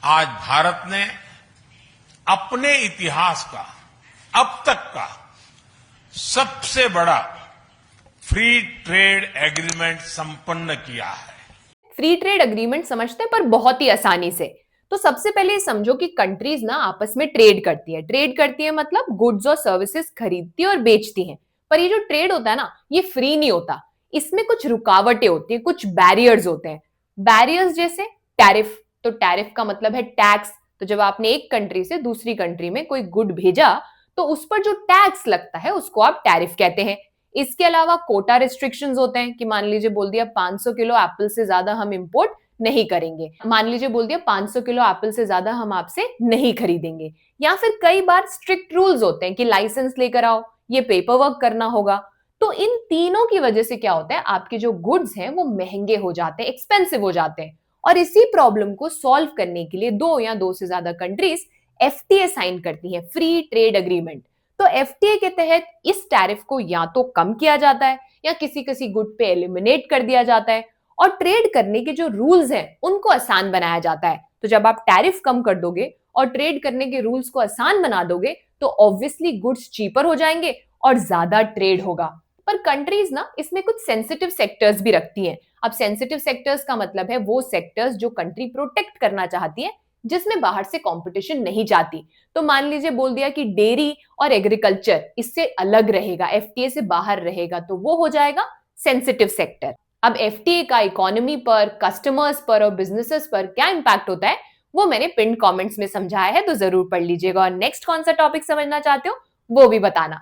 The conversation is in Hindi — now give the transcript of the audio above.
आज भारत ने अपने इतिहास का अब तक का सबसे बड़ा फ्री ट्रेड एग्रीमेंट संपन्न किया है। फ्री ट्रेड अग्रीमेंट समझते हैं, पर बहुत ही आसानी से। तो सबसे पहले समझो कि कंट्रीज ना आपस में ट्रेड करती है मतलब गुड्स और सर्विसेज खरीदती है और बेचती हैं। पर ये जो ट्रेड होता है ना, ये फ्री नहीं होता। इसमें कुछ रुकावटें होती हैं, कुछ बैरियर्स होते हैं। बैरियर्स जैसे टैरिफ। तो टैरिफ का मतलब है टैक्स। तो जब आपने एक कंट्री से दूसरी कंट्री में कोई गुड भेजा, तो उस पर जो टैक्स लगता है उसको आप टैरिफ कहते हैं। इसके अलावा कोटा रिस्ट्रिक्शंस होते हैं कि मान लीजिए बोल दिया 500 किलो एप्पल से ज्यादा हम इंपोर्ट नहीं करेंगे, मान लीजिए बोल दिया 500 किलो एप्पल से ज्यादा हम आपसे नहीं खरीदेंगे। या फिर कई बार स्ट्रिक्ट रूल्स होते हैं कि लाइसेंस लेकर आओ, ये पेपर वर्क करना होगा। तो इन तीनों की वजह से क्या होता है, आपके जो गुड्स हैं वो महंगे हो जाते हैं, एक्सपेंसिव हो जाते हैं। और इसी प्रॉब्लम को सॉल्व करने के लिए दो या दो से ज्यादा कंट्रीज एफटीए साइन करती हैं, फ्री ट्रेड अग्रीमेंट। तो एफटीए के तहत इस टैरिफ को या तो कम किया जाता है या किसी किसी गुड पे एलिमिनेट कर दिया जाता है, और ट्रेड करने के जो रूल्स हैं उनको आसान बनाया जाता है। तो जब आप टैरिफ कम कर दोगे और ट्रेड करने के रूल्स को आसान बना दोगे, तो ऑब्वियसली गुड्स चीपर हो जाएंगे और ज्यादा ट्रेड होगा। पर कंट्रीज ना इसमें कुछ सेंसिटिव सेक्टर्स भी रखती हैं। अब सेंसिटिव सेक्टर्स का मतलब है वो सेक्टर्स जो कंट्री प्रोटेक्ट करना चाहती है, जिसमें बाहर से कंपटीशन नहीं जाती। तो मान लीजिए बोल दिया कि डेयरी और एग्रीकल्चर इससे अलग रहेगा, एफटीए से बाहर रहेगा, तो वो हो जाएगा सेंसिटिव सेक्टर। अब एफटीए का इकोनॉमी पर, कस्टमर्स पर और बिजनेसेस पर क्या इंपैक्ट होता है, वो मैंने पिन कमेंट्स में समझाया है, तो जरूर पढ़ लीजिएगा। और नेक्स्ट कौन सा टॉपिक समझना चाहते हो वो भी बताना।